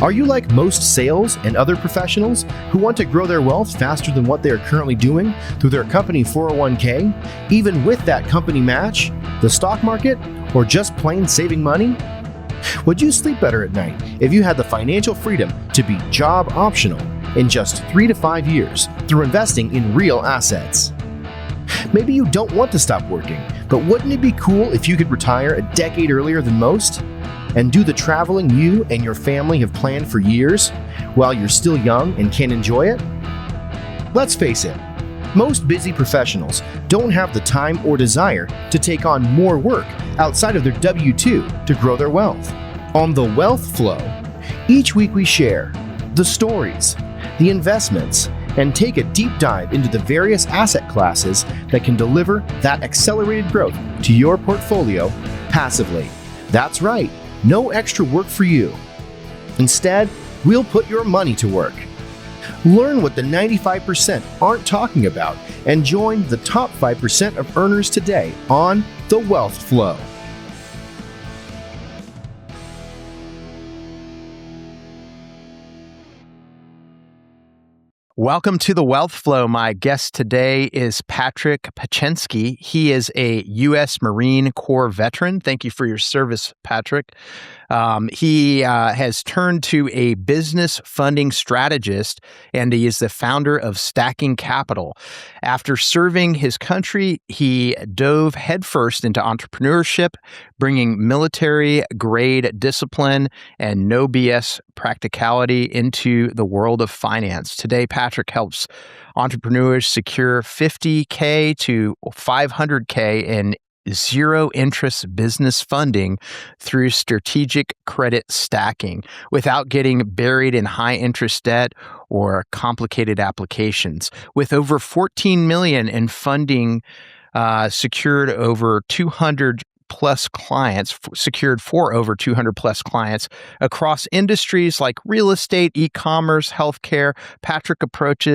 Are you like most sales and other professionals who want to grow their wealth faster than what they are currently doing through their company 401k, even with that company match, the stock market, or just plain saving money? Would you sleep better at night if you had the financial freedom to be job optional in just 3 to 5 years through investing in real assets? Maybe you don't want to stop working, but wouldn't it be cool if you could retire a decade earlier than most? And do the traveling you and your family have planned for years while you're still young and can enjoy it? Let's face it, most busy professionals don't have the time or desire to take on more work outside of their W-2 to grow their wealth. On The Wealth Flow, each week we share the stories, the investments, and take a deep dive into the various asset classes that can deliver that accelerated growth to your portfolio passively. That's right, no extra work for you. Instead, we'll put your money to work. Learn what the 95% aren't talking about and join the top 5% of earners today on The Wealth Flow. Welcome to The Wealth Flow. My guest today is Patrick Pychynski. He is a U.S. Marine Corps veteran. Thank you for your service, Patrick. He has turned to a business funding strategist, and he is the founder of Stacking Capital. After serving his country, he dove headfirst into entrepreneurship, bringing military-grade discipline and no BS practicality into the world of finance. Today, Patrick helps entrepreneurs secure $50K to $500K in zero-interest business funding through strategic credit stacking without getting buried in high-interest debt or complicated applications. With over $14 million in funding secured for over 200 plus clients across industries like real estate, e-commerce, healthcare, Patrick approach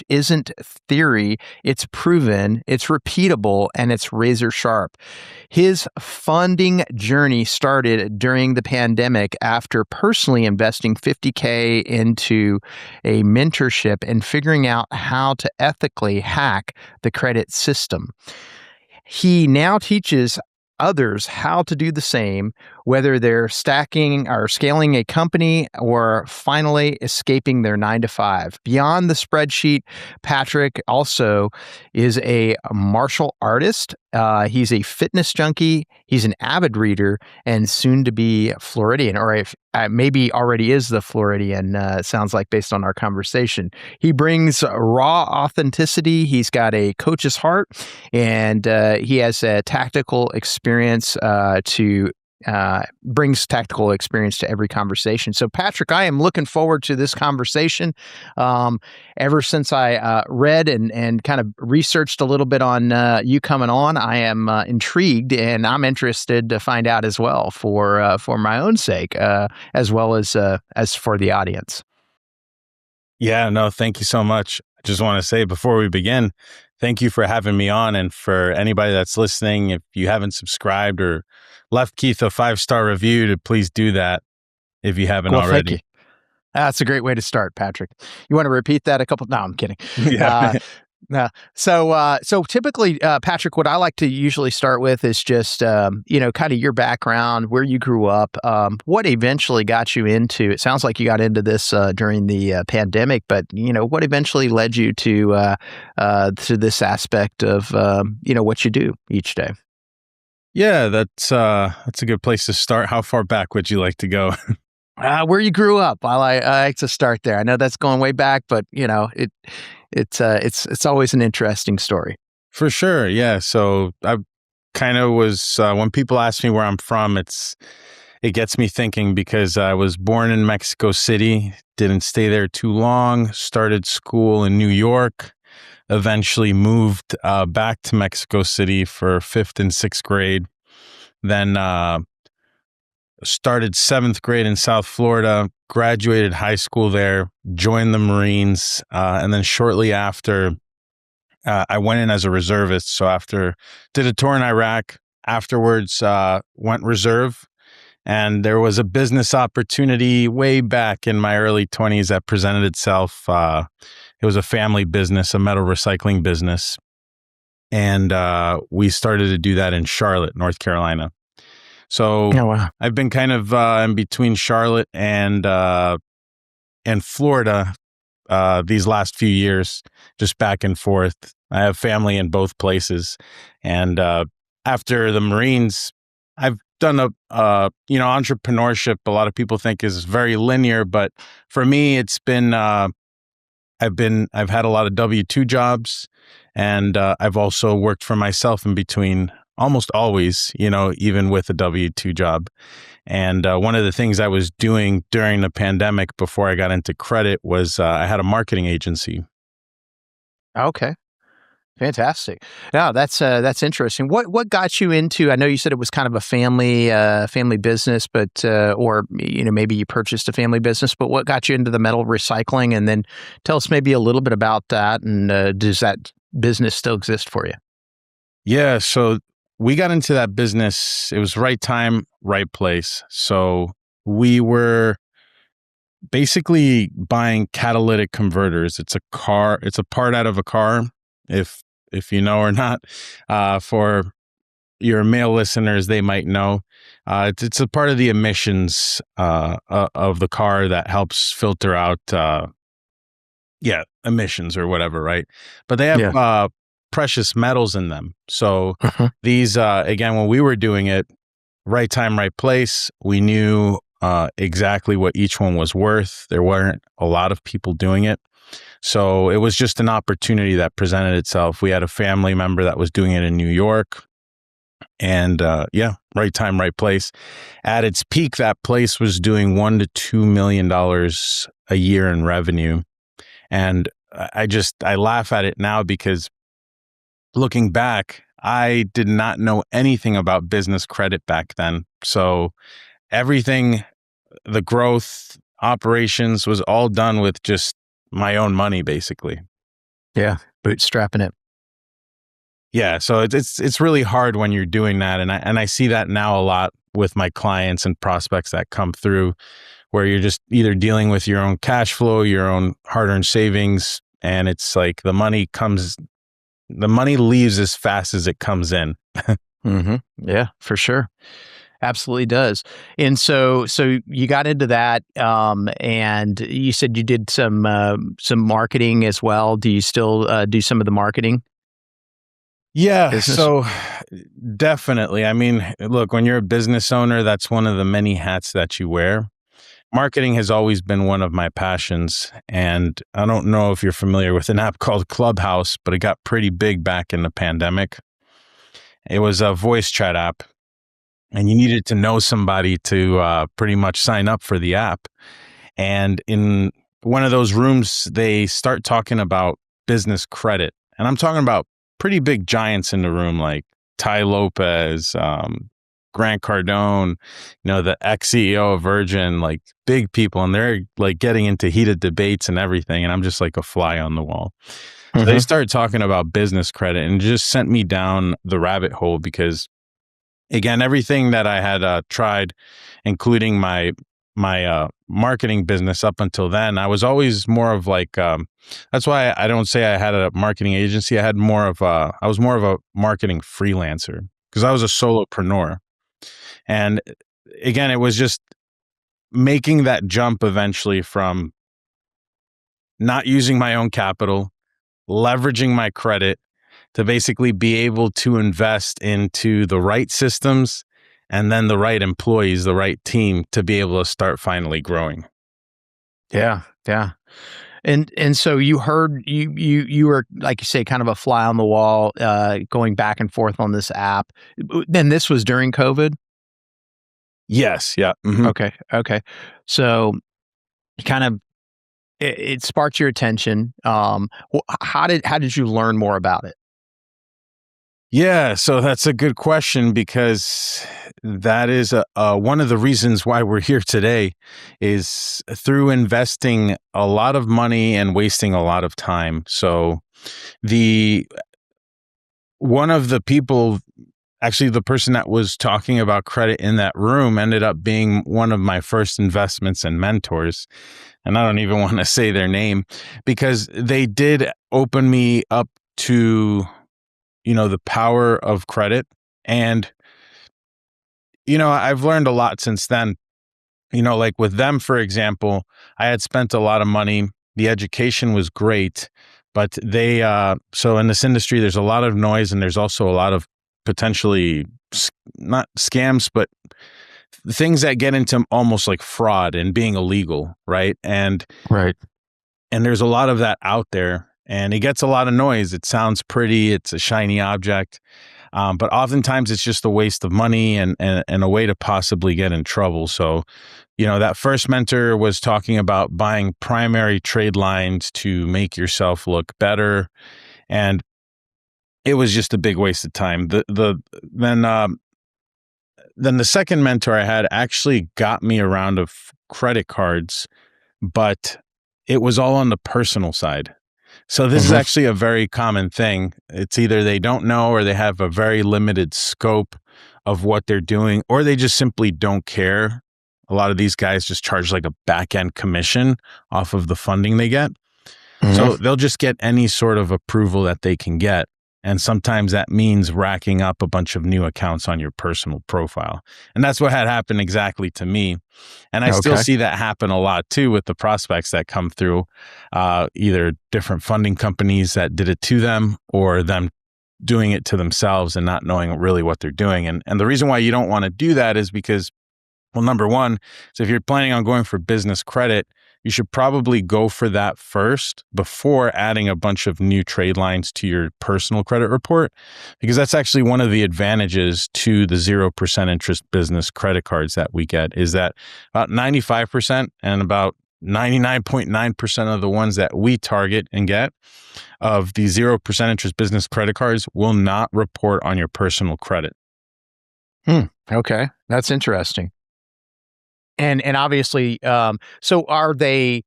isn't theory, it's proven, it's repeatable, and it's razor sharp. His funding journey started during the pandemic after personally investing $50K into a mentorship and figuring out how to ethically hack the credit system. He now teaches others how to do the same, whether they're stacking or scaling a company or finally escaping their 9-to-5. Beyond the spreadsheet, Patrick also is a martial artist. He's a fitness junkie. He's an avid reader and soon to be Floridian, or if maybe already is the Floridian, sounds like based on our conversation. He brings raw authenticity. He's got a coach's heart, and he has a tactical experience brings tactical experience to every conversation. So, Patrick, I am looking forward to this conversation. Ever since I read and kind of researched a little bit on you coming on, I am intrigued, and I'm interested to find out as well for my own sake, as well as for the audience. Yeah, no, thank you so much. I just want to say before we begin, thank you for having me on. And for anybody that's listening, if you haven't subscribed or left Keith a 5-star review, to please do that if you haven't already. Thank you. That's a great way to start, Patrick. You want to repeat that a couple? No, I'm kidding. Yeah. So typically, Patrick, what I like to usually start with is just, kind of your background, where you grew up, what eventually got you into, it sounds like you got into this during the pandemic, but, what eventually led you to this aspect of, what you do each day? Yeah, that's a good place to start. How far back would you like to go? Where you grew up. I like to start there. I know that's going way back, but it's always an interesting story. For sure. Yeah. So I kind of was, when people ask me where I'm from, it gets me thinking, because I was born in Mexico City, didn't stay there too long, started school in New York, eventually moved back to Mexico City for 5th and 6th grade. Then started 7th grade in South Florida, graduated high school there, joined the Marines, and then shortly after, I went in as a reservist. So did a tour in Iraq, afterwards went reserve, And there was a business opportunity way back in my early 20s that presented itself. It was a family business, a metal recycling business. And we started to do that in Charlotte, North Carolina. So Oh, wow. I've been kind of in between Charlotte and Florida these last few years, just back and forth. I have family in both places. And after the Marines, I've done entrepreneurship. A lot of people think is very linear, but for me, it's been, I've had a lot of W-2 jobs, and I've also worked for myself in between almost always, even with a W-2 job. And one of the things I was doing during the pandemic before I got into credit was I had a marketing agency. Okay. Fantastic. Yeah, that's interesting. What got you into? I know you said it was kind of a family business, but or maybe you purchased a family business. But what got you into the metal recycling? And then tell us maybe a little bit about that. And does that business still exist for you? Yeah, so we got into that business. It was right time, right place. So we were basically buying catalytic converters. It's a part out of a car, if you know or not. For your male listeners, they might know. It's a part of the emissions of the car that helps filter out emissions or whatever, right? But they have precious metals in them. So these again, when we were doing it, right time, right place, we knew exactly what each one was worth. There weren't a lot of people doing it. So it was just an opportunity that presented itself. We had a family member that was doing it in New York. And right time, right place. At its peak, that place was doing $1 to $2 million a year in revenue. And I laugh at it now because looking back, I did not know anything about business credit back then. So everything, the growth, operations was all done with just my own money, basically. Yeah, bootstrapping it. Yeah, so it's really hard when you're doing that, and I see that now a lot with my clients and prospects that come through, where you're just either dealing with your own cash flow, your own hard-earned savings, and it's like the money leaves as fast as it comes in. Mm-hmm. Yeah, for sure. Absolutely does. And so you got into that, and you said you did some marketing as well. Do you still do some of the marketing? Yeah, Business? so definitely. I mean, look, when you're a business owner, that's one of the many hats that you wear. Marketing has always been one of my passions, and I don't know if you're familiar with an app called Clubhouse, but it got pretty big back in the pandemic. It was a voice chat app, and you needed to know somebody to pretty much sign up for the app. And in one of those rooms, they start talking about business credit, and I'm talking about pretty big giants in the room, like Ty Lopez, Grant Cardone, the ex-CEO of Virgin, like big people, and they're like getting into heated debates and everything. And I'm just like a fly on the wall. So they started talking about business credit and just sent me down the rabbit hole because, again, everything that I had tried, including my marketing business up until then, I was always more of like, that's why I don't say I had a marketing agency. I was more of a marketing freelancer because I was a solopreneur. And again, it was just making that jump eventually from not using my own capital, leveraging my credit to basically be able to invest into the right systems and then the right employees, the right team to be able to start finally growing. Yeah, yeah. And so you heard you were, like you say, kind of a fly on the wall, going back and forth on this app. Then this was during COVID? Yes. Yeah. Mm-hmm. Okay. So kind of it sparked your attention. How did you learn more about it? Yeah, so that's a good question because that is one of the reasons why we're here today is through investing a lot of money and wasting a lot of time. So one of the people actually the person that was talking about credit in that room ended up being one of my first investments and mentors. And I don't even want to say their name because they did open me up to, the power of credit. And, I've learned a lot since then. Like with them, for example, I had spent a lot of money. The education was great, but so in this industry, there's a lot of noise and there's also a lot of potentially not scams, but things that get into almost like fraud and being illegal. Right. Right. And there's a lot of that out there and it gets a lot of noise. It sounds pretty. It's a shiny object. But oftentimes it's just a waste of money and a way to possibly get in trouble. So, that first mentor was talking about buying primary trade lines to make yourself look better. And it was just a big waste of time. Then the second mentor I had actually got me a round of credit cards, but it was all on the personal side. So this is actually a very common thing. It's either they don't know or they have a very limited scope of what they're doing, or they just simply don't care. A lot of these guys just charge like a back end commission off of the funding they get. So they'll just get any sort of approval that they can get. And sometimes that means racking up a bunch of new accounts on your personal profile. And that's what had happened exactly to me. And I still see that happen a lot too with the prospects that come through, either different funding companies that did it to them or them doing it to themselves and not knowing really what they're doing. And the reason why you don't want to do that is because, well, number one, so if you're planning on going for business credit, you should probably go for that first before adding a bunch of new trade lines to your personal credit report, because that's actually one of the advantages to the 0% interest business credit cards that we get is that about 95% and about 99.9% of the ones that we target and get of the 0% interest business credit cards will not report on your personal credit. Okay. That's interesting. And obviously, so are they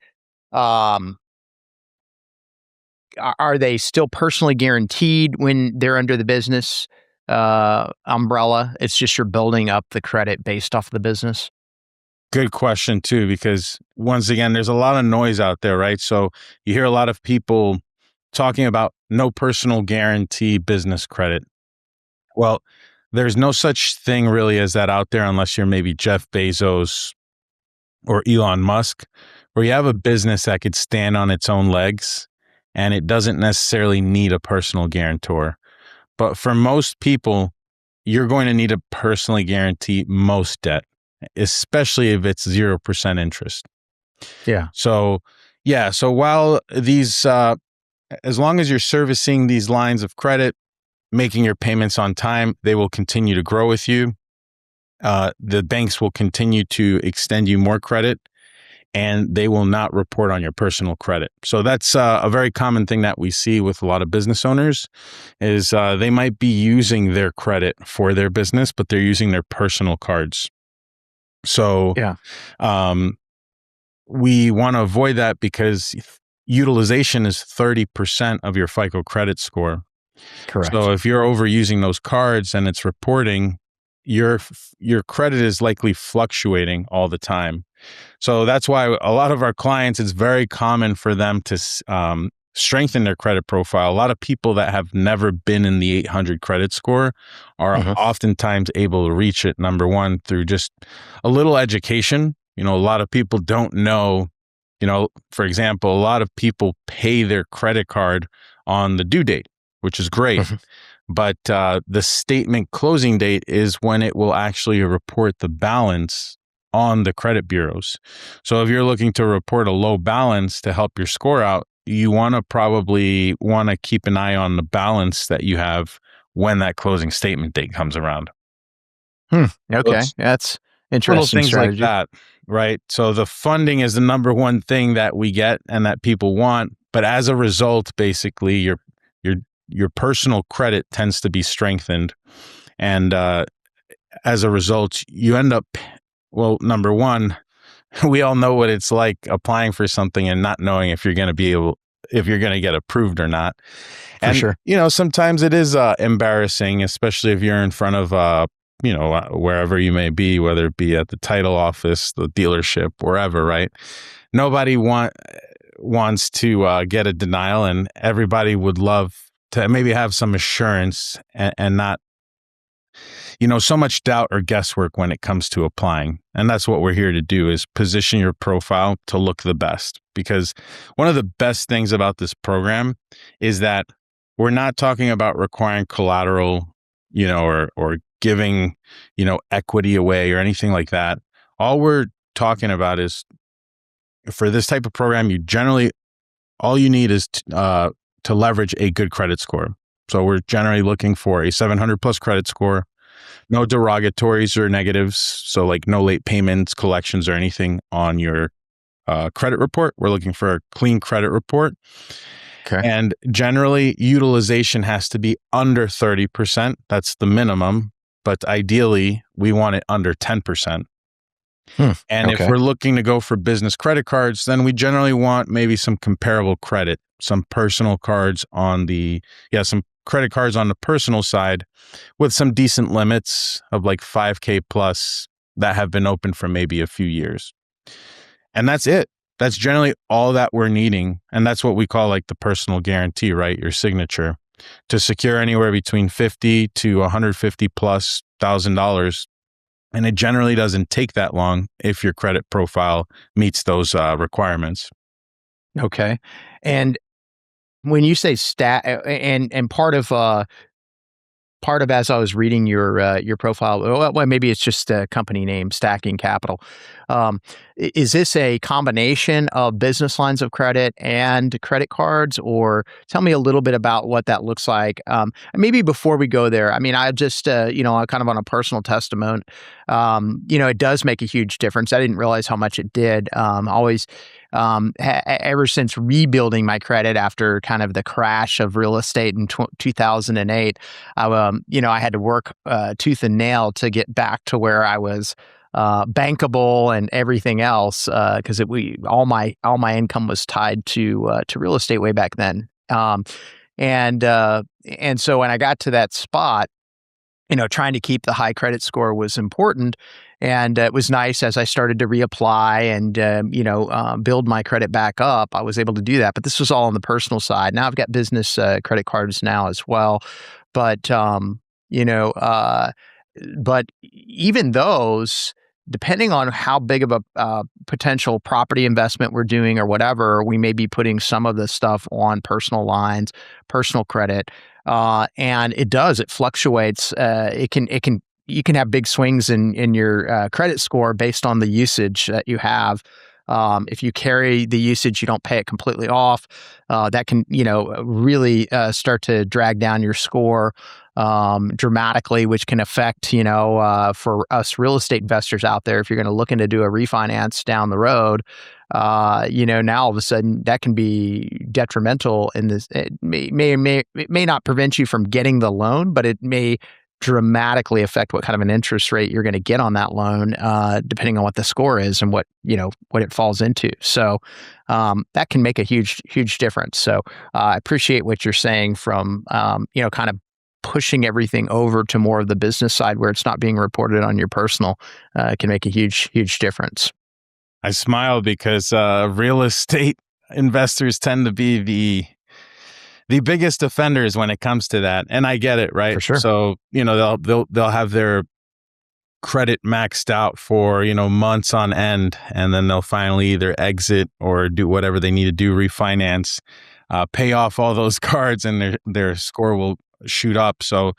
still personally guaranteed when they're under the business umbrella? It's just you're building up the credit based off the business? Good question too, because once again, there's a lot of noise out there, right? So you hear a lot of people talking about no personal guarantee business credit. Well, there's no such thing really as that out there unless you're maybe Jeff Bezos or Elon Musk, where you have a business that could stand on its own legs and it doesn't necessarily need a personal guarantor. But for most people, you're going to need to personally guarantee most debt, especially if it's 0% interest. Yeah. So while these, as long as you're servicing these lines of credit, making your payments on time, they will continue to grow with you. The banks will continue to extend you more credit and they will not report on your personal credit. So that's a very common thing that we see with a lot of business owners is they might be using their credit for their business, but they're using their personal cards. So we want to avoid that because utilization is 30% of your FICO credit score. Correct. So if you're overusing those cards and it's reporting, your credit is likely fluctuating all the time. So that's why a lot of our clients, it's very common for them to strengthen their credit profile. A lot of people that have never been in the 800 credit score are oftentimes able to reach it, number one, through just a little education. A lot of people don't know, for example, a lot of people pay their credit card on the due date, which is great. But the statement closing date is when it will actually report the balance on the credit bureaus. So if you're looking to report a low balance to help your score out, you probably want to keep an eye on the balance that you have when that closing statement date comes around. Okay. That's interesting. Little things strategy. like that, right? So the funding is the number one thing that we get and that people want. But as a result, basically, your personal credit tends to be strengthened. And as a result, you end up, well, number one, we all know what it's like applying for something and not knowing if you're going to be if you're going to get approved or not. For And, sure. sometimes it is embarrassing, especially if you're in front of, wherever you may be, whether it be at the title office, the dealership, wherever, right? Nobody wants to get a denial, and everybody would love to maybe have some assurance and not, so much doubt or guesswork when it comes to applying. And that's what we're here to do, is position your profile to look the best. Because one of the best things about this program is that we're not talking about requiring collateral, or giving, equity away or anything like that. All we're talking about is, for this type of program, all you need is to leverage a good credit score. So we're generally looking for a 700 plus credit score, no derogatories or negatives. So like no late payments, collections, or anything on your credit report. We're looking for a clean credit report. Okay. And generally, utilization has to be under 30%. That's the minimum. But ideally, we want it under 10%. And if we're looking to go for business credit cards, then we generally want maybe some comparable credit, some personal cards some credit cards on the personal side with some decent limits of like 5K plus that have been open for maybe a few years. And that's it. That's generally all that we're needing. And that's what we call like the personal guarantee, right? Your signature to secure anywhere between 50 to 150 plus $1,000. And it generally doesn't take that long if your credit profile meets those requirements. Okay. And when you say and part of as I was reading your profile, well, maybe it's just a company name, Stacking Capital. Is this a combination of business lines of credit and credit cards, or tell me a little bit about what that looks like? And maybe before we go there, I mean, I just, kind of on a personal testament, it does make a huge difference. I didn't realize how much it did. Always, ever since rebuilding my credit after kind of the crash of real estate in 2008, I had to work tooth and nail to get back to where I was bankable and everything else, because all my income was tied to real estate way back then. And so when I got to that spot, trying to keep the high credit score was important. And it was nice as I started to reapply and, build my credit back up. I was able to do that. But this was all on the personal side. Now I've got business credit cards now as well. But, but even those, depending on how big of a potential property investment we're doing or whatever, we may be putting some of the stuff on personal lines, personal credit. And it fluctuates. You can have big swings in your credit score based on the usage that you have. If you carry the usage, you don't pay it completely off. That can, really start to drag down your score dramatically, which can affect, for us real estate investors out there, if you're going to look into do a refinance down the road, now all of a sudden that can be detrimental in this. It may not prevent you from getting the loan, but it may dramatically affect what kind of an interest rate you're going to get on that loan, depending on what the score is and what it falls into. So that can make a huge difference. So I appreciate what you're saying from, kind of pushing everything over to more of the business side where it's not being reported on your personal, can make a huge difference. I smile because real estate investors tend to be the biggest offenders when it comes to that. And I get it, right? For sure. So, they'll have their credit maxed out for, months on end, and then they'll finally either exit or do whatever they need to do, refinance, pay off all those cards, and their score will shoot up. So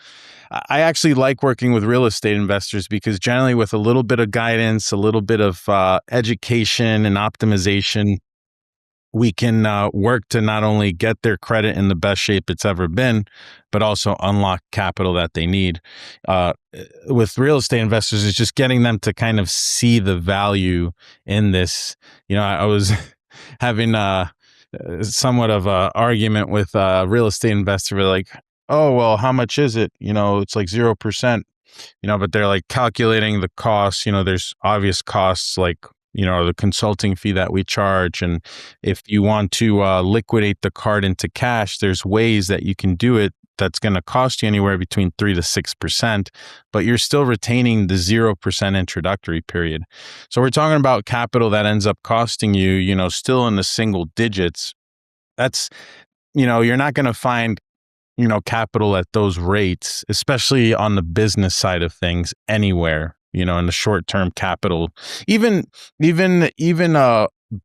I actually like working with real estate investors because generally with a little bit of guidance, a little bit of education and optimization, we can work to not only get their credit in the best shape it's ever been, but also unlock capital that they need. With real estate investors, it's just getting them to kind of see the value in this. I was having somewhat of an argument with a real estate investor. We're like, oh, well, how much is it? It's like 0%, but they're like calculating the costs. There's obvious costs like or the consulting fee that we charge. And if you want to liquidate the card into cash, there's ways that you can do it that's going to cost you anywhere between 3 to 6%, but you're still retaining the 0% introductory period. So we're talking about capital that ends up costing you, still in the single digits. That's, you're not going to find, capital at those rates, especially on the business side of things anywhere, in the short-term capital, even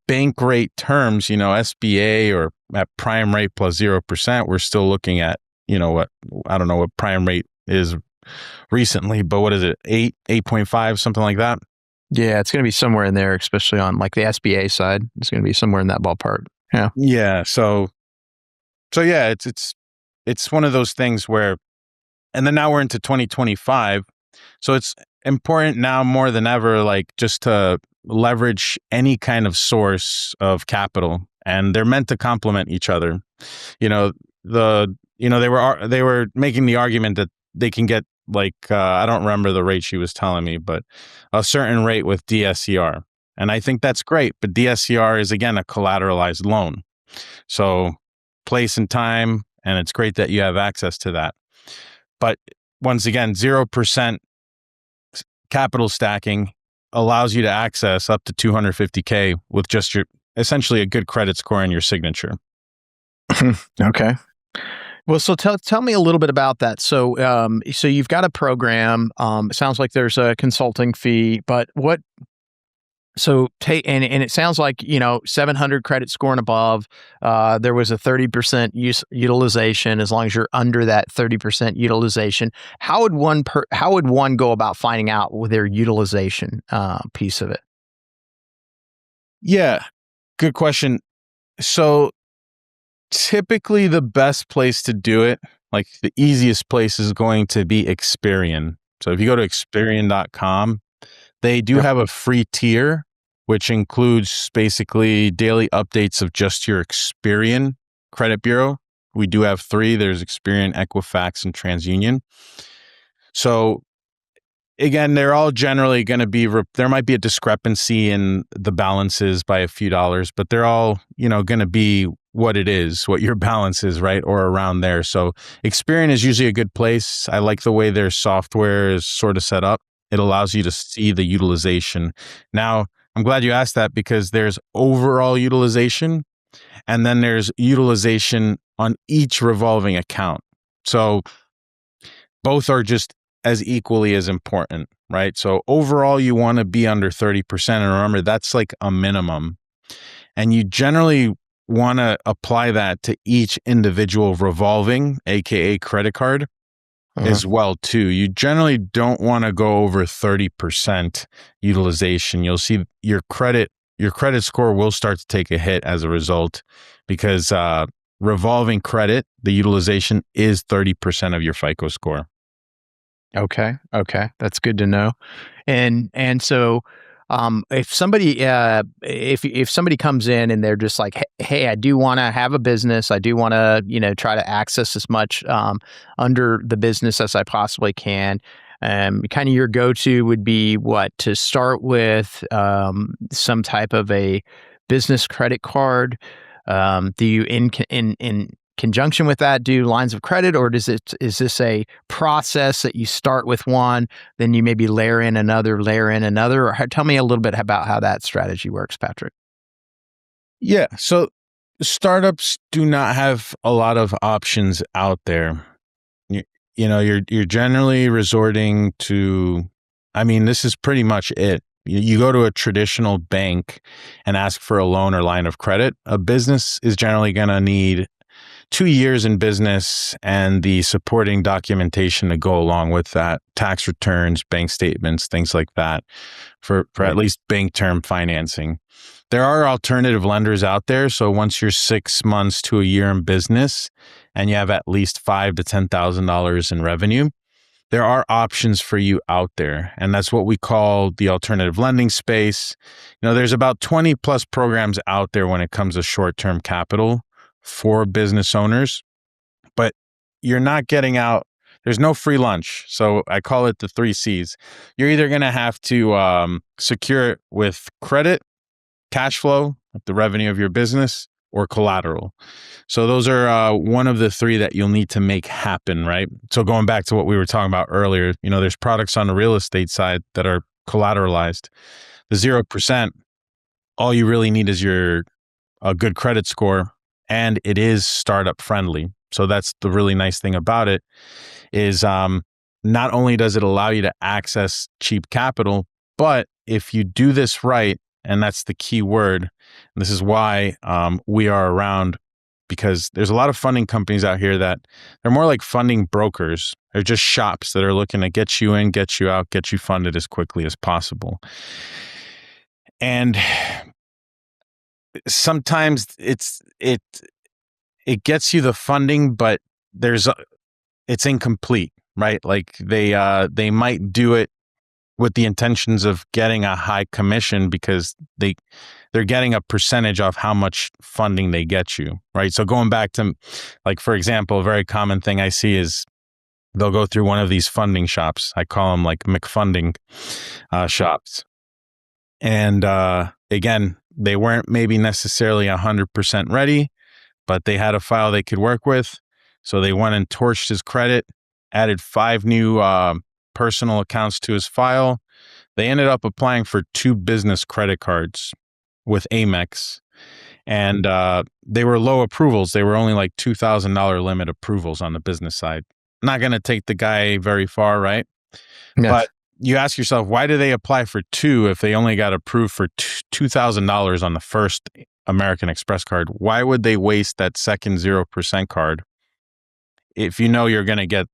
bank rate terms, SBA or at prime rate plus 0%, we're still looking at, what, I don't know what prime rate is recently, but what is it? 8.5, something like that. Yeah, it's going to be somewhere in there, especially on like the SBA side. It's going to be somewhere in that ballpark. Yeah. Yeah. So yeah, it's one of those things where, and then now we're into 2025. So it's important now more than ever, like just to leverage any kind of source of capital, and they're meant to complement each other. They were making the argument that they can get like, I don't remember the rate she was telling me, but a certain rate with DSCR. And I think that's great. But DSCR is, again, a collateralized loan. So place and time, and it's great that you have access to that. But once again, 0% capital stacking allows you to access up to $250K with just your essentially a good credit score and your signature. Okay. Well, so tell me a little bit about that. So you've got a program. It sounds like there's a consulting fee, but what? So and it sounds like 700 credit score and above. There was a 30% utilization. As long as you're under that 30% utilization, how would one go about finding out with their utilization piece of it? Yeah, good question. So typically the best place to do it, like the easiest place, is going to be Experian. So if you go to Experian.com, they do have a free tier, which includes basically daily updates of just your Experian credit bureau. We do have 3. There's Experian, Equifax, and TransUnion. So again, they're all generally going to be, there might be a discrepancy in the balances by a few dollars, but they're all, going to be what it is, what your balance is, right? Or around there. So Experian is usually a good place. I like the way their software is sort of set up. It allows you to see the utilization. Now, I'm glad you asked that, because there's overall utilization and then there's utilization on each revolving account. So both are just as equally as important, right? So overall, you want to be under 30%. And remember, that's like a minimum. And you generally want to apply that to each individual revolving, AKA credit card, as well too. You generally don't want to go over 30% utilization. You'll see your credit score will start to take a hit as a result, because revolving credit, the utilization is 30% of your FICO score. Okay. That's good to know. And so if somebody if somebody comes in and they're just like, hey, I do want to have a business, I do want to try to access as much under the business as I possibly can, kind of your go-to would be what, to start with some type of a business credit card. Do you in conjunction with that do lines of credit, or is this a process that you start with one, then you maybe layer in another, or tell me a little bit about how that strategy works, Patrick? Yeah. So startups do not have a lot of options out there. You're generally resorting to, this is pretty much it. You go to a traditional bank and ask for a loan or line of credit. A business is generally going to need 2 years in business and the supporting documentation to go along with that, tax returns, bank statements, things like that, for at least bank term financing. There are alternative lenders out there. So once you're 6 months to a year in business and you have at least $5,000 to $10,000 in revenue, there are options for you out there. And that's what we call the alternative lending space. There's about 20 plus programs out there when it comes to short-term capital for business owners, but you're not getting out. There's no free lunch. So I call it the 3 C's. You're either going to have to secure it with credit, cash flow, the revenue of your business, or collateral. So those are one of the 3 that you'll need to make happen, right? So going back to what we were talking about earlier, there's products on the real estate side that are collateralized. The 0%, all you really need is a good credit score, and it is startup friendly. So that's the really nice thing about it is not only does it allow you to access cheap capital, but if you do this right, and that's the key word, and this is why we are around, because there's a lot of funding companies out here that they're more like funding brokers. They're just shops that are looking to get you in, get you out, get you funded as quickly as possible. And sometimes it gets you the funding, but it's incomplete, right? Like they might do it with the intentions of getting a high commission because they're getting a percentage off how much funding they get you, right? So going back to, like, for example, a very common thing I see is they'll go through one of these funding shops. I call them like McFunding shops. And again, they weren't maybe necessarily 100% ready, but they had a file they could work with. So they went and torched his credit, added 5 new personal accounts to his file. They ended up applying for 2 business credit cards with Amex. And they were low approvals. They were only like $2,000 limit approvals on the business side. Not going to take the guy very far, right? Yes. But you ask yourself, why do they apply for 2 if they only got approved for $2,000 on the first American Express card? Why would they waste that second 0% card if you know you're going to get,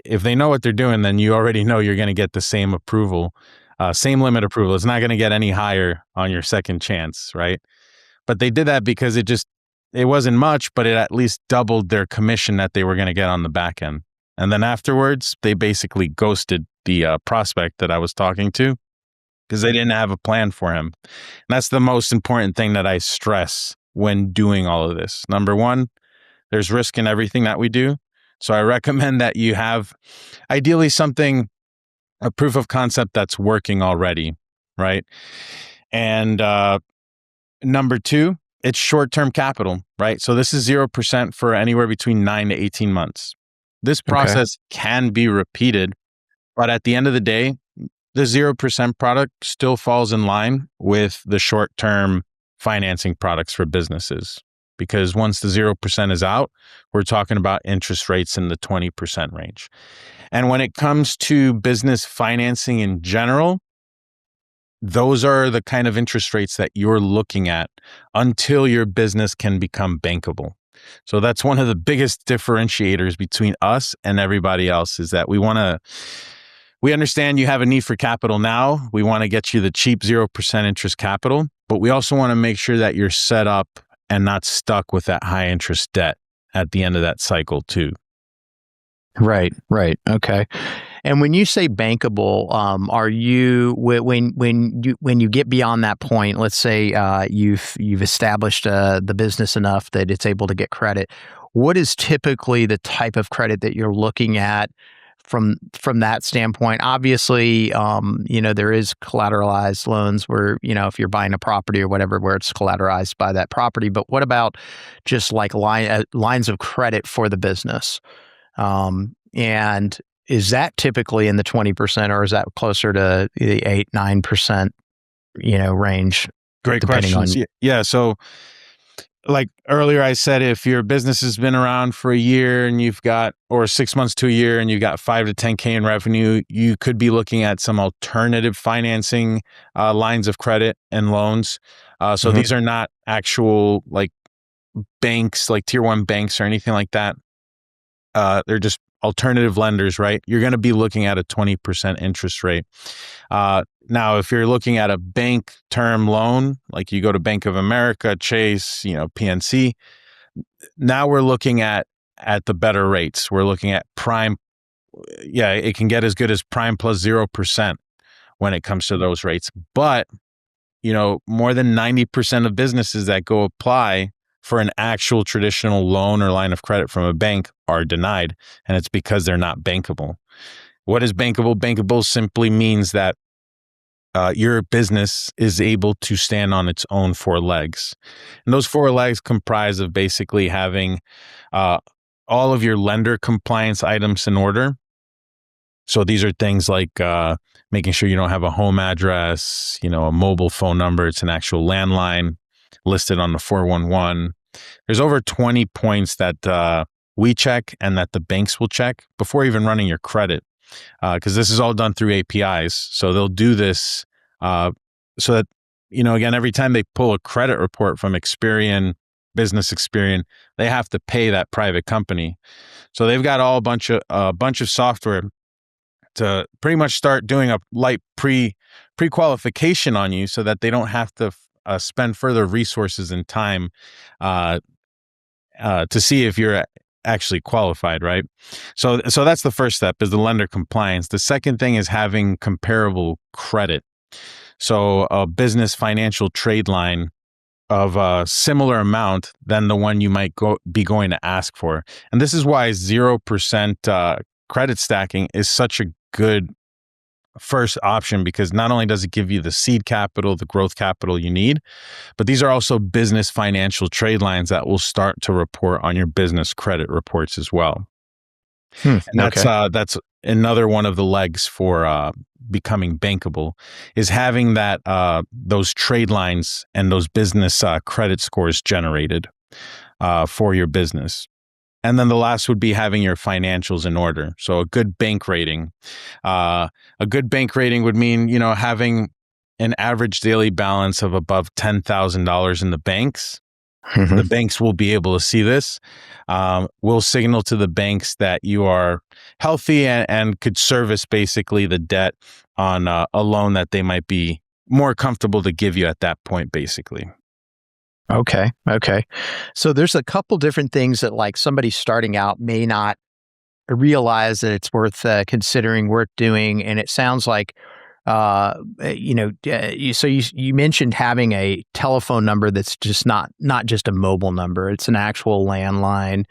if they know what they're doing, then you already know you're going to get the same approval, same limit approval. It's not going to get any higher on your second chance, right? But they did that because it wasn't much, but it at least doubled their commission that they were going to get on the back end. And then afterwards, they basically ghosted the prospect that I was talking to because they didn't have a plan for him. And that's the most important thing that I stress when doing all of this. Number 1, there's risk in everything that we do. So I recommend that you have ideally a proof of concept that's working already, right? And number 2, it's short-term capital, right? So this is 0% for anywhere between 9 to 18 months. This process can be repeated, but at the end of the day, the 0% product still falls in line with the short-term financing products for businesses. Because once the 0% is out, we're talking about interest rates in the 20% range. And when it comes to business financing in general, those are the kind of interest rates that you're looking at until your business can become bankable. So that's one of the biggest differentiators between us and everybody else is that we understand you have a need for capital now. We want to get you the cheap 0% interest capital, but we also want to make sure that you're set up and not stuck with that high interest debt at the end of that cycle too. Right. Okay. And when you say bankable, are you when you get beyond that point? Let's say you've established the business enough that it's able to get credit. What is typically the type of credit that you're looking at from that standpoint? Obviously, there is collateralized loans where if you're buying a property or whatever, where it's collateralized by that property. But what about just like lines of credit for the business? And is that typically in the 20% or is that closer to the 8-9%, range? Great questions. Yeah. So like earlier I said, if your business has been around for a year and or 6 months to a year and you've got 5 to 10K in revenue, you could be looking at some alternative financing lines of credit and loans. So these are not actual like banks, like tier 1 banks or anything like that. They're just alternative lenders, right? You're going to be looking at a 20% interest rate. Now, if you're looking at a bank term loan, like you go to Bank of America, Chase, PNC, now we're looking at the better rates. We're looking at prime. Yeah, it can get as good as prime plus 0% when it comes to those rates. But, more than 90% of businesses that go apply for an actual traditional loan or line of credit from a bank are denied, and it's because they're not bankable. What is bankable? Bankable simply means that your business is able to stand on its own four legs. And those four legs comprise of basically having all of your lender compliance items in order. So these are things like making sure you don't have a home address, a mobile phone number. It's an actual landline listed on the 411. There's over 20 points that we check and that the banks will check before even running your credit, because this is all done through APIs. So they'll do this so that, again, every time they pull a credit report from Experian, Business Experian, they have to pay that private company. So they've got a bunch of software to pretty much start doing a light pre-qualification on you so that they don't have to spend further resources and time to see if you're actually qualified, right? So that's the first step, is the lender compliance. The second thing is having comparable credit. So a business financial trade line of a similar amount than the one you might be going to ask for. And this is why 0% credit stacking is such a good first option, because not only does it give you the seed capital, the growth capital you need, but these are also business financial trade lines that will start to report on your business credit reports as well. And that's another one of the legs for becoming bankable, is having that those trade lines and those business credit scores generated for your business. And then the last would be having your financials in order. So a good bank rating. A good bank rating would mean, having an average daily balance of above $10,000 in the banks. Mm-hmm. The banks will be able to see this. We'll signal to the banks that you are healthy and could service basically the debt on a loan that they might be more comfortable to give you at that point, basically. Okay. So there's a couple different things that, like, somebody starting out may not realize that it's worth considering, worth doing. And it sounds like, you mentioned having a telephone number that's just not just a mobile number. It's an actual landline.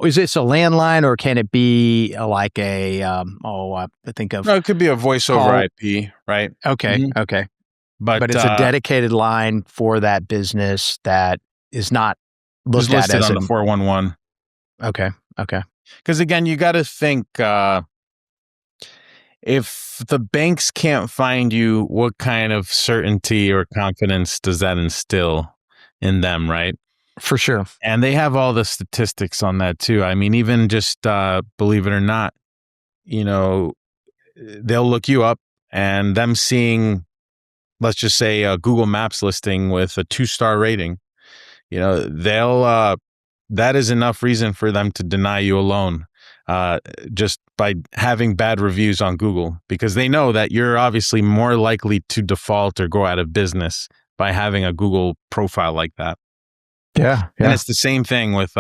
Is this a landline, or can it be like a, I think of... No, it could be a voice over IP, right? Okay. Mm-hmm. Okay. But it's a dedicated line for that business that is not looked at as on the 411. Okay. Because again, you got to think, if the banks can't find you, what kind of certainty or confidence does that instill in them, right? For sure. And they have all the statistics on that too. I mean, even just believe it or not, they'll look you up, and them seeing, let's just say, a Google Maps listing with a 2-star rating, that is enough reason for them to deny you a loan, just by having bad reviews on Google, because they know that you're obviously more likely to default or go out of business by having a Google profile like that. Yeah. And it's the same thing with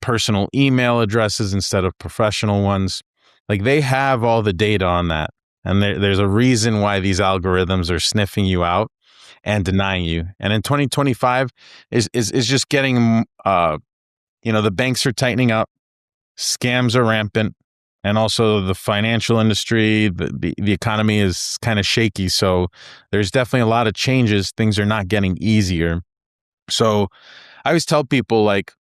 personal email addresses instead of professional ones. Like, they have all the data on that. And there's a reason why these algorithms are sniffing you out and denying you. And in 2025 is just getting, the banks are tightening up, scams are rampant, and also the financial industry, the economy is kind of shaky. So there's definitely a lot of changes. Things are not getting easier. So I always tell people, like,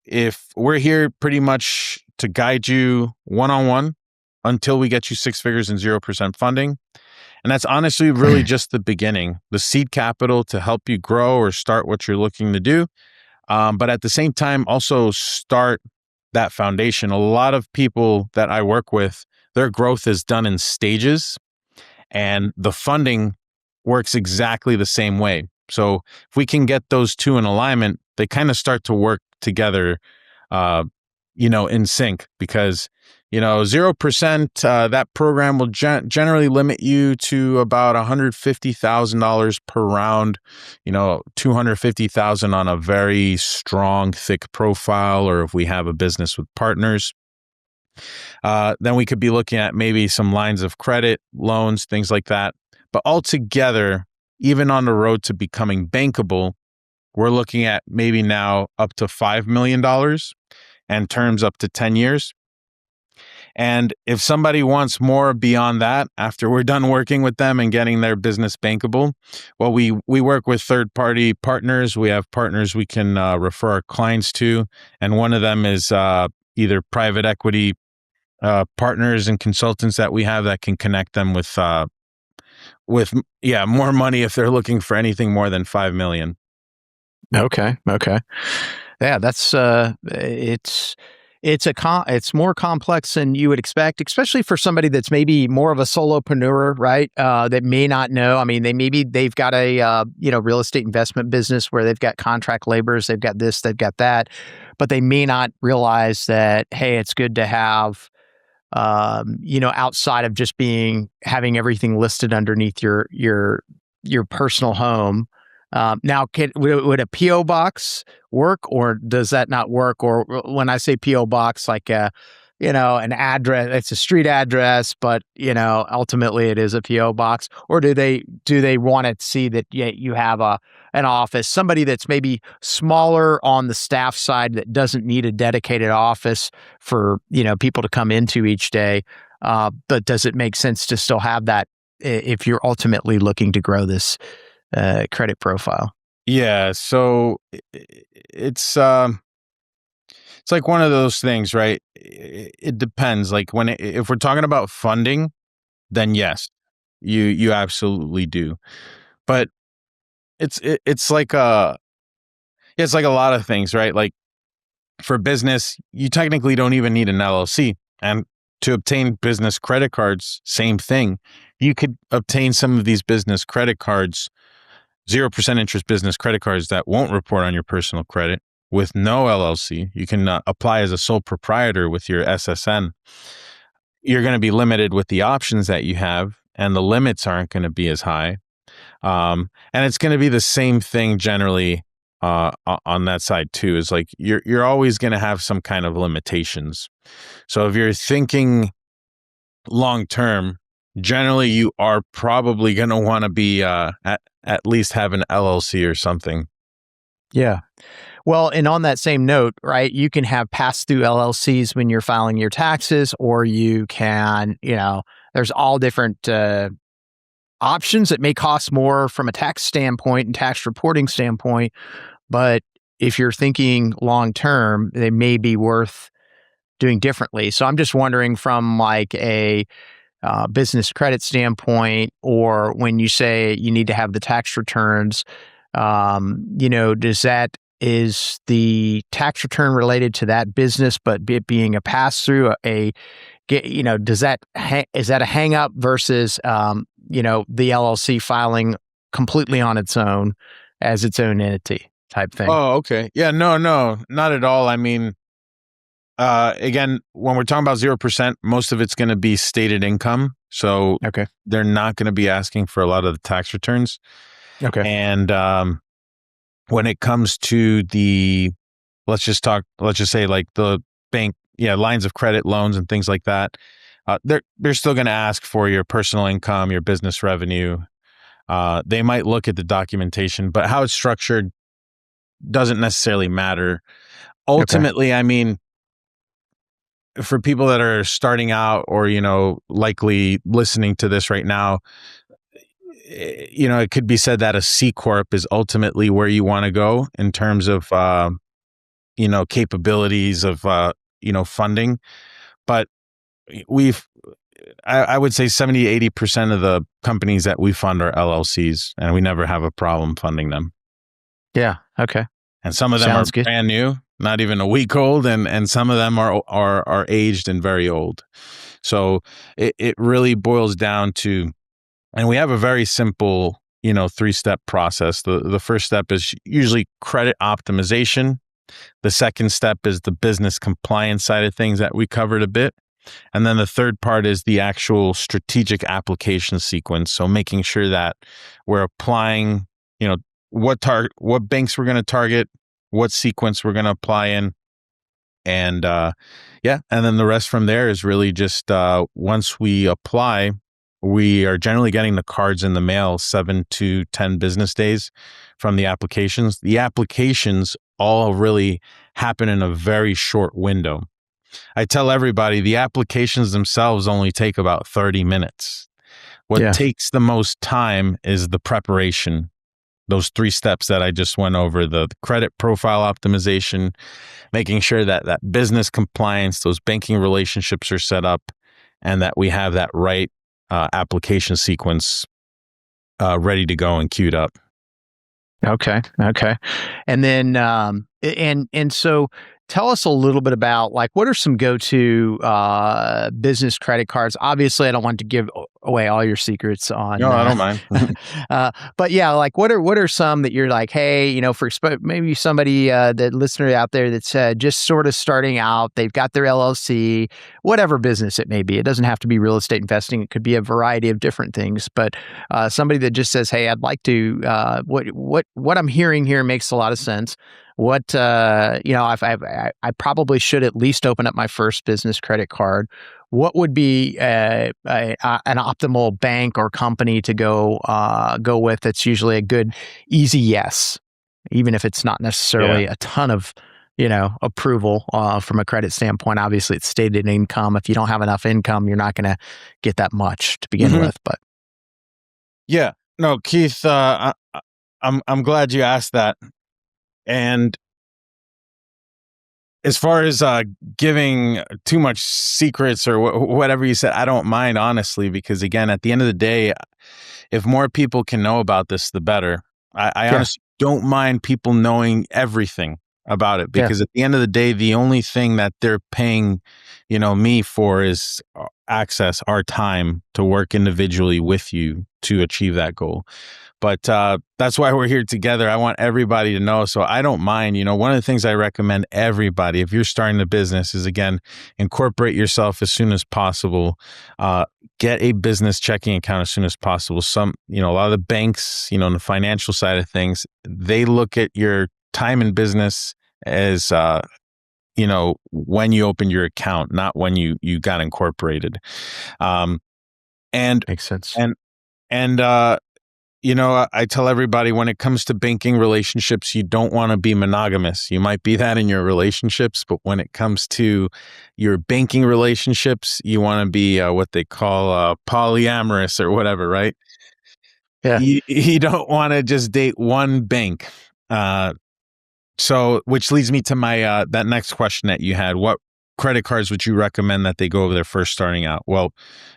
if we're here pretty much to guide you one-on-one until we get you 6 figures and 0% funding. And that's honestly really just the beginning, the seed capital to help you grow or start what you're looking to do. But at the same time, also start that foundation. A lot of people that I work with, their growth is done in stages, and the funding works exactly the same way. So if we can get those two in alignment, they kind of start to work together, in sync, because 0%, that program will generally limit you to about $150,000 per round, $250,000 on a very strong, thick profile, or if we have a business with partners. Then we could be looking at maybe some lines of credit, loans, things like that. But altogether, even on the road to becoming bankable, we're looking at maybe now up to $5 million and terms up to 10 years. And if somebody wants more beyond that, after we're done working with them and getting their business bankable, well, we work with third-party partners. We have partners we can refer our clients to. And one of them is either private equity partners and consultants that we have that can connect them with more money if they're looking for anything more than 5 million. Okay. Yeah, that's it's more complex than you would expect, especially for somebody that's maybe more of a solopreneur, right? That may not know. I mean, they've got a real estate investment business where they've got contract laborers, they've got this, they've got that, but they may not realize that, hey, it's good to have outside of just having everything listed underneath your personal home. Now, would a PO box work, or does that not work? Or when I say PO box, like an address, it's a street address, but ultimately it is a PO box. Or do they want to see that you have an office, somebody that's maybe smaller on the staff side that doesn't need a dedicated office for people to come into each day? But does it make sense to still have that if you're ultimately looking to grow this credit profile? Yeah, so it's like one of those things, right? It depends. Like if we're talking about funding, then yes, you absolutely do. But it's like it's like a lot of things, right? Like for business, you technically don't even need an LLC, and to obtain business credit cards, same thing. You could obtain some of these business credit cards, 0% interest business credit cards that won't report on your personal credit with no LLC. You can apply as a sole proprietor with your SSN. You're going to be limited with the options that you have, and the limits aren't going to be as high. And it's going to be the same thing generally on that side too. Is like you're always going to have some kind of limitations. So if you're thinking long term, generally you are probably going to want to be at least have an LLC or something. Yeah. Well, and on that same note, right, you can have pass-through LLCs when you're filing your taxes, or you can, there's all different options that may cost more from a tax standpoint and tax reporting standpoint. But if you're thinking long-term, they may be worth doing differently. So I'm just wondering from like a business credit standpoint, or when you say you need to have the tax returns, is the tax return related to that business, but it being a pass through is that a hang up versus, the LLC filing completely on its own as its own entity type thing? Oh, okay. Yeah, no, not at all. I mean, again, when we're talking about 0%, most of it's going to be stated income. So okay, they're not going to be asking for a lot of the tax returns. Okay. And when it comes to let's just say like the bank, lines of credit, loans and things like that, they're still going to ask for your personal income, your business revenue. They might look at the documentation, but how it's structured doesn't necessarily matter. Ultimately, I mean, for people that are starting out or, likely listening to this right now, it could be said that a C Corp is ultimately where you want to go in terms of, capabilities of, funding. But I would say 70, 80% of the companies that we fund are LLCs, and we never have a problem funding them. Yeah. Okay. And some of them Sounds are good. brand new, not even a week old, and some of them are aged and very old. So it really boils down to, and we have a very simple, 3-step process. The first step is usually credit optimization. The second step is the business compliance side of things that we covered a bit. And then the third part is the actual strategic application sequence. So making sure that we're applying, what banks we're going to target, what sequence we're going to apply in. And and then the rest from there is really just once we apply, we are generally getting the cards in the mail 7 to 10 business days from the applications. The applications all really happen in a very short window. I tell everybody the applications themselves only take about 30 minutes. What takes the most time is the preparation. Those 3 steps that I just went over, the credit profile optimization, making sure that that business compliance, those banking relationships are set up, and that we have that right application sequence ready to go and queued up. Okay. And then, and so tell us a little bit about, like, what are some go-to business credit cards? Obviously, I don't want to give away all your secrets on. No, I don't mind. But yeah, like, what are some that you're like, hey, you know, for maybe somebody, the listener out there that's just sort of starting out, they've got their LLC, whatever business it may be. It doesn't have to be real estate investing. It could be a variety of different things. But somebody that just says, hey, I'd like to, what I'm hearing here makes a lot of sense. What, you know, I probably should at least open up my first business credit card. What would be an optimal bank or company to go with? That's usually a good, easy yes, even if it's not necessarily a ton of, you know, approval from a credit standpoint. Obviously, it's stated income. If you don't have enough income, you're not going to get that much to begin with. But yeah, no, Keith, I'm glad you asked that. And as far as giving too much secrets or whatever you said, I don't mind, honestly, because again, at the end of the day, if more people can know about this, the better. I honestly don't mind people knowing everything about it, because at the end of the day, the only thing that they're paying, you know, me for is access, our time to work individually with you to achieve that goal. But that's why we're here together. I want everybody to know. So I don't mind. You know, one of the things I recommend everybody, if you're starting a business, is, again, incorporate yourself as soon as possible. Get a business checking account as soon as possible. A lot of the banks, you know, on the financial side of things, they look at your time in business as, you know, when you opened your account, not when you got incorporated. And makes sense. And you know, I tell everybody, when it comes to banking relationships, you don't want to be monogamous. You might be that in your relationships, but when it comes to your banking relationships, you want to be what they call polyamorous or whatever, right? Yeah. You don't want to just date one bank. So, which leads me to my that next question that you had. What credit cards would you recommend that they go over there first starting out? Well,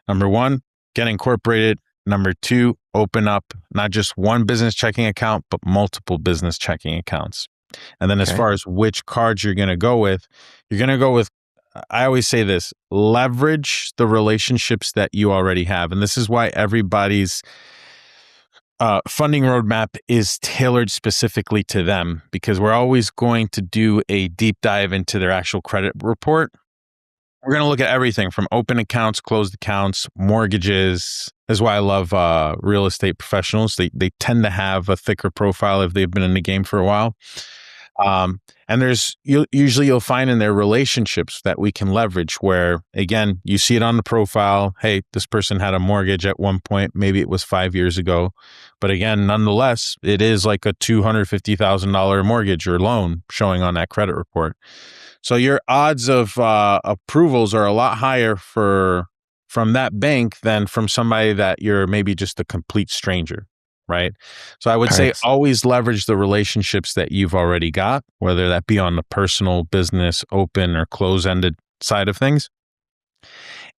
number 1, get incorporated. Number 2, open up not just one business checking account, but multiple business checking accounts. And then as far as which cards you're going to go with, I always say this, leverage the relationships that you already have. And this is why everybody's funding roadmap is tailored specifically to them, because we're always going to do a deep dive into their actual credit report. We're going to look at everything from open accounts, closed accounts, mortgages. That's why I love real estate professionals. They tend to have a thicker profile if they've been in the game for a while. And you'll find in their relationships that we can leverage, where, again, you see it on the profile. Hey, this person had a mortgage at one point. Maybe it was 5 years ago. But again, nonetheless, it is like a $250,000 mortgage or loan showing on that credit report. So your odds of approvals are a lot higher from that bank than from somebody that you're maybe just a complete stranger, right? So I would say always leverage the relationships that you've already got, whether that be on the personal, business, open, or close-ended side of things,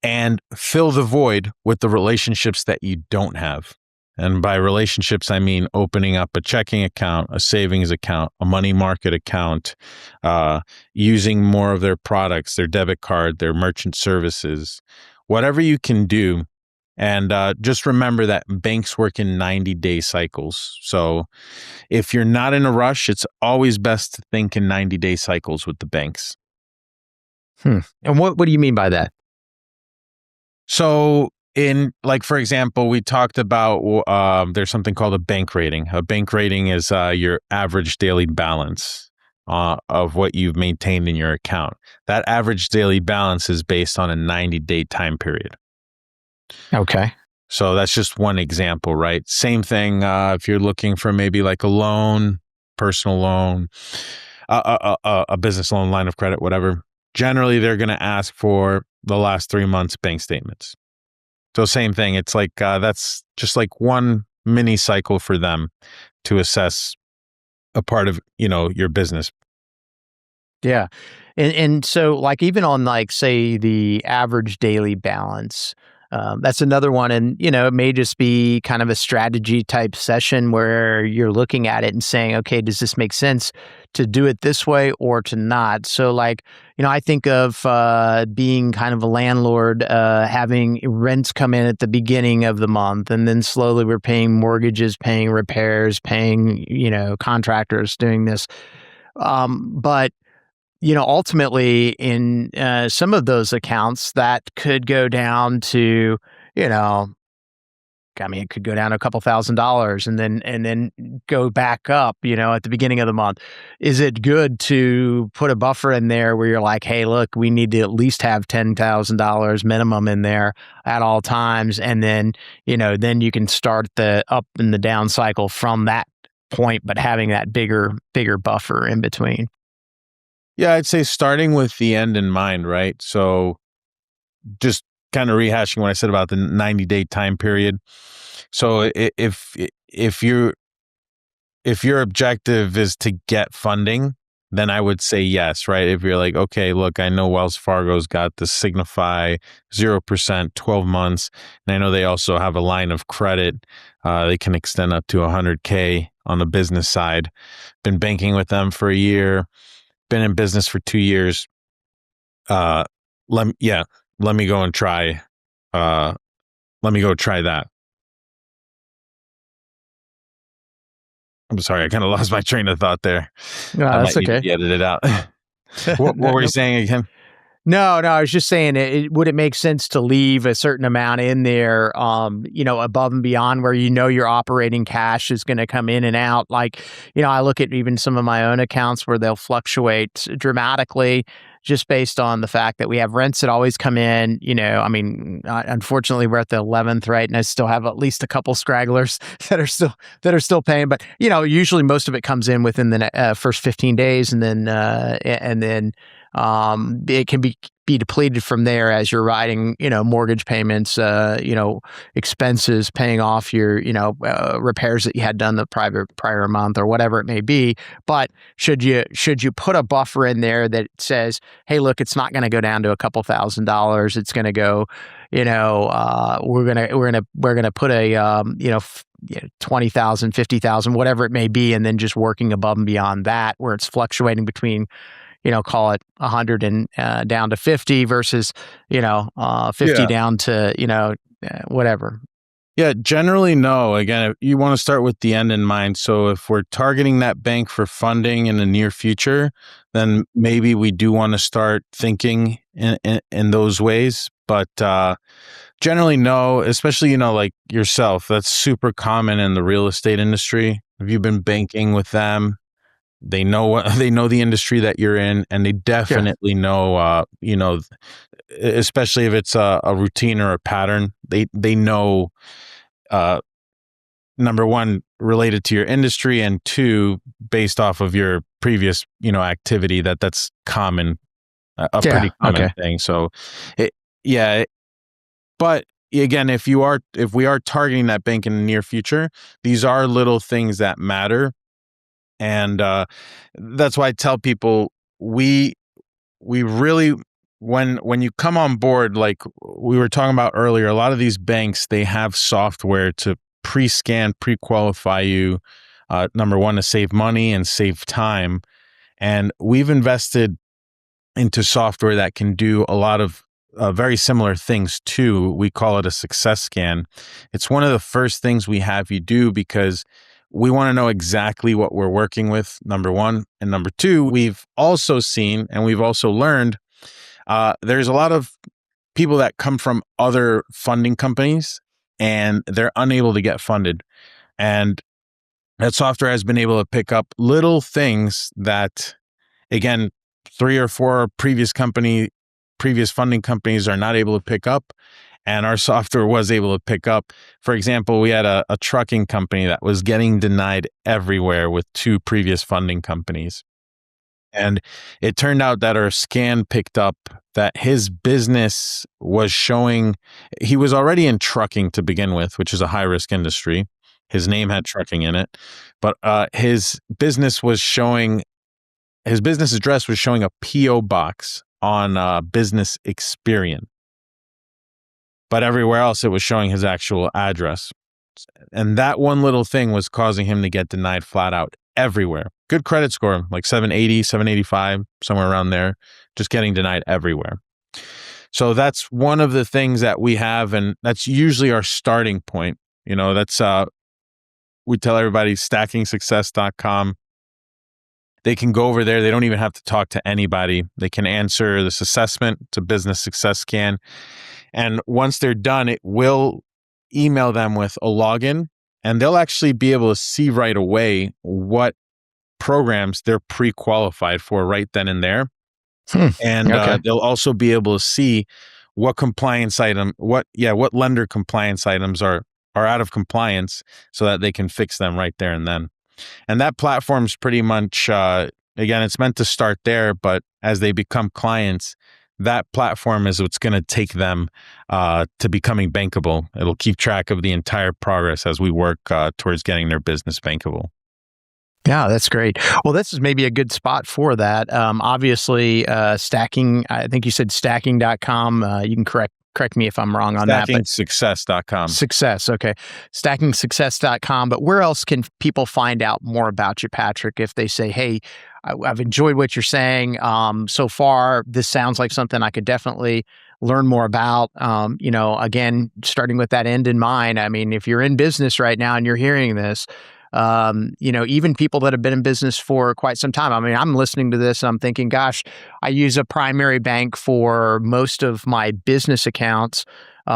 and fill the void with the relationships that you don't have. And by relationships, I mean opening up a checking account, a savings account, a money market account, using more of their products, their debit card, their merchant services, whatever you can do. And just remember that banks work in 90-day cycles. So if you're not in a rush, it's always best to think in 90-day cycles with the banks. And what do you mean by that? So for example, we talked about there's something called a bank rating. A bank rating is your average daily balance of what you've maintained in your account. That average daily balance is based on a 90-day time period. Okay. So that's just one example, right? Same thing if you're looking for maybe like a loan, personal loan, a business loan, line of credit, whatever. Generally, they're going to ask for the last 3 months bank statements. So same thing. It's like that's just like one mini cycle for them to assess a part of, your business. Yeah. And so like even on like say the average daily balance, that's another one. And, it may just be kind of a strategy type session where you're looking at it and saying, okay, does this make sense to do it this way or to not? So like, I think of being kind of a landlord, having rents come in at the beginning of the month, and then slowly we're paying mortgages, paying repairs, paying, contractors doing this. But ultimately in some of those accounts that could go down to, it could go down a couple $1,000s and then go back up, at the beginning of the month. Is it good to put a buffer in there where you're like, hey, look, we need to at least have $10,000 minimum in there at all times, and then, then you can start the up and the down cycle from that point, but having that bigger buffer in between? Yeah, I'd say starting with the end in mind, right? So just kind of rehashing what I said about the 90-day time period. So if your objective is to get funding, then I would say yes, right? If you're like, okay, look, I know Wells Fargo's got the Signify 0%, 12 months, and I know they also have a line of credit. They can extend up to $100K on the business side. Been banking with them for a year. Been in business for 2 years. Let me go and try. Let me go try that. I'm sorry, I kind of lost my train of thought there. No, I that's might need to okay. be edited out. What were you saying again? No, I was just saying, would it make sense to leave a certain amount in there, above and beyond where your operating cash is going to come in and out? Like, I look at even some of my own accounts where they'll fluctuate dramatically just based on the fact that we have rents that always come in. Unfortunately, we're at the 11th, right? And I still have at least a couple stragglers that are still paying. But usually most of it comes in within the first 15 days, and then it can be depleted from there as you're riding, mortgage payments, expenses, paying off your, repairs that you had done the prior month or whatever it may be. But should you put a buffer in there that says, hey, look, it's not going to go down to a couple $1,000s. It's going to go, we're going to put a, 20,000, 50,000, whatever it may be, and then just working above and beyond that, where it's fluctuating between, call it 100 and down to 50 versus, 50 down to, whatever. Yeah, generally, no. Again, you want to start with the end in mind. So if we're targeting that bank for funding in the near future, then maybe we do want to start thinking in those ways. But generally, no, especially, like yourself, that's super common in the real estate industry. If you've been banking with them, they know the industry that you're in, and they definitely know, especially if it's a routine or a pattern, they know, number one, related to your industry, and two, based off of your previous, activity, that's common, pretty common thing. So, but again, if we are targeting that bank in the near future, these are little things that matter. And that's why I tell people we really, when you come on board, like we were talking about earlier, a lot of these banks, they have software to pre-scan, pre-qualify you, number one, to save money and save time. And we've invested into software that can do a lot of very similar things too. We call it a success scan. It's one of the first things we have you do because we want to know exactly what we're working with, number one. And number two, we've also seen and we've also learned there's a lot of people that come from other funding companies and they're unable to get funded. And that software has been able to pick up little things that, again, 3 or 4 previous funding companies are not able to pick up. And our software was able to pick up. For example, we had a trucking company that was getting denied everywhere with 2 previous funding companies. And it turned out that our scan picked up that his business was showing, he was already in trucking to begin with, which is a high risk industry. His name had trucking in it, but his business address was showing a PO box on Business Experian, but everywhere else it was showing his actual address. And that one little thing was causing him to get denied flat out everywhere. Good credit score, like 780, 785, somewhere around there, just getting denied everywhere. So that's one of the things that we have, and that's usually our starting point. That's we tell everybody stackingsuccess.com. They can go over there. They don't even have to talk to anybody. They can answer this assessment. It's a business success scan. And once they're done, it will email them with a login, and they'll actually be able to see right away what programs they're pre-qualified for right then and there. And they'll also be able to see what what lender compliance items are out of compliance, so that they can fix them right there and then. And that platform's pretty much, again, it's meant to start there, but as they become clients, that platform is what's going to take them to becoming bankable. It'll keep track of the entire progress as we work towards getting their business bankable. Yeah, that's great. Well, this is maybe a good spot for that. Obviously, stacking, I think you said stacking.com. You can correct me if I'm wrong on that. StackingSuccess.com. Success. Okay. StackingSuccess.com. But where else can people find out more about you, Patrick, if they say, hey, I've enjoyed what you're saying so far. This sounds like something I could definitely learn more about. Again, starting with that end in mind. I mean, if you're in business right now and you're hearing this, even people that have been in business for quite some time. I mean, I'm listening to this and I'm thinking, gosh, I use a primary bank for most of my business accounts. The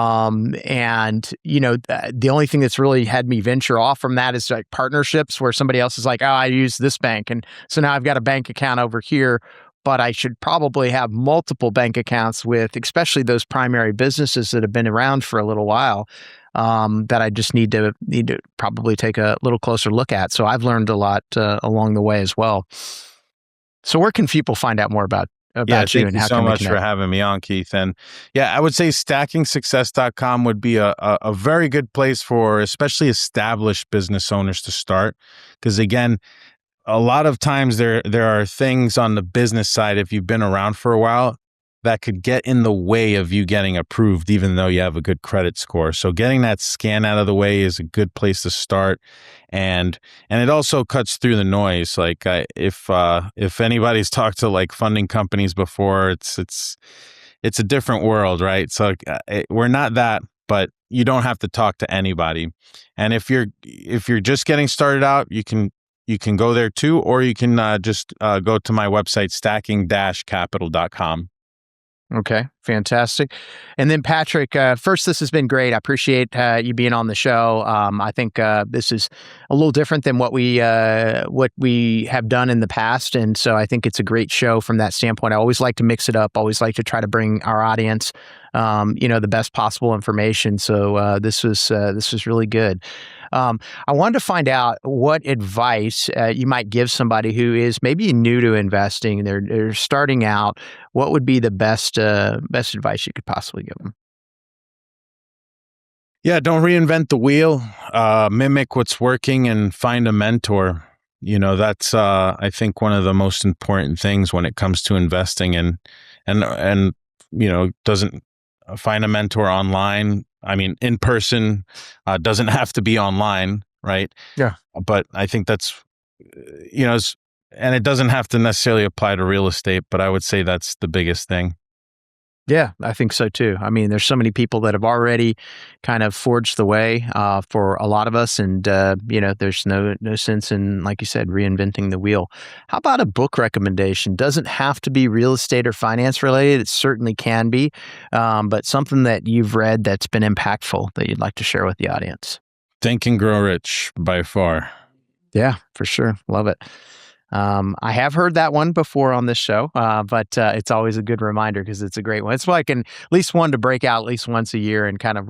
only thing that's really had me venture off from that is like partnerships where somebody else is like, oh, I use this bank. And so now I've got a bank account over here, but I should probably have multiple bank accounts with, especially those primary businesses that have been around for a little while. That I just need to probably take a little closer look at. So I've learned a lot along the way as well. So where can people find out more about you and how can they connect? Thank you so much for having me on, Keith. And I would say stackingsuccess.com would be a very good place for especially established business owners to start. Because again, a lot of times there are things on the business side, if you've been around for a while, that could get in the way of you getting approved, even though you have a good credit score. So getting that scan out of the way is a good place to start. And it also cuts through the noise. Like if anybody's talked to like funding companies before, it's a different world, right? So we're not that, but you don't have to talk to anybody. And if you're just getting started out, you can go there too, or you can just go to my website, stacking-capital.com. Okay, fantastic. And then Patrick, first, this has been great. I appreciate you being on the show. I think this is a little different than what we have done in the past, and so I think it's a great show from that standpoint. I always like to mix it up. Always like to try to bring our audience, the best possible information. So this was really good. I wanted to find out what advice you might give somebody who is maybe new to investing. They're starting out. What would be the best advice you could possibly give them? Yeah, don't reinvent the wheel. Mimic what's working and find a mentor. That's I think one of the most important things when it comes to investing, and doesn't find a mentor online. I mean, in person doesn't have to be online, right? Yeah. But I think that's, and it doesn't have to necessarily apply to real estate, but I would say that's the biggest thing. Yeah, I think so too. I mean, there's so many people that have already kind of forged the way for a lot of us, and there's no sense in, like you said, reinventing the wheel. How about a book recommendation? Doesn't have to be real estate or finance related. It certainly can be, but something that you've read that's been impactful that you'd like to share with the audience. Think and Grow Rich, by far. Yeah, for sure. Love it. I have heard that one before on this show, but it's always a good reminder because it's a great one. It's like at least one to break out at least once a year and kind of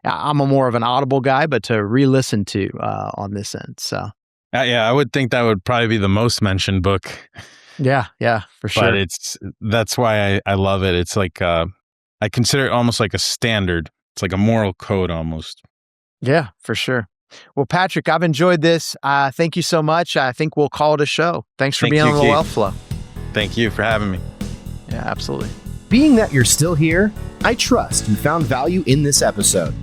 I'm more of an Audible guy, but to re-listen to on this end. So yeah, I would think that would probably be the most mentioned book. Yeah, for sure. But that's why I love it. It's like I consider it almost like a standard. It's like a moral code almost. Yeah, for sure. Well, Patrick, I've enjoyed this. Thank you so much. I think we'll call it a show. Thanks for being on the Wealth Flow. Thank you for having me. Yeah, absolutely. Being that you're still here, I trust you found value in this episode.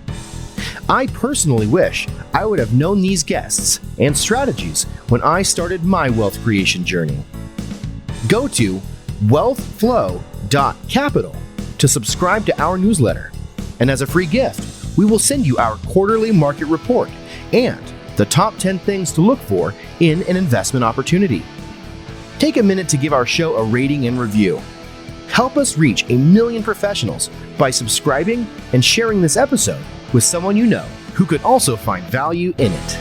I personally wish I would have known these guests and strategies when I started my wealth creation journey. Go to wealthflow.capital to subscribe to our newsletter. And as a free gift, we will send you our quarterly market report and the top 10 things to look for in an investment opportunity. Take a minute to give our show a rating and review. Help us reach 1 million professionals by subscribing and sharing this episode with someone you know who could also find value in it.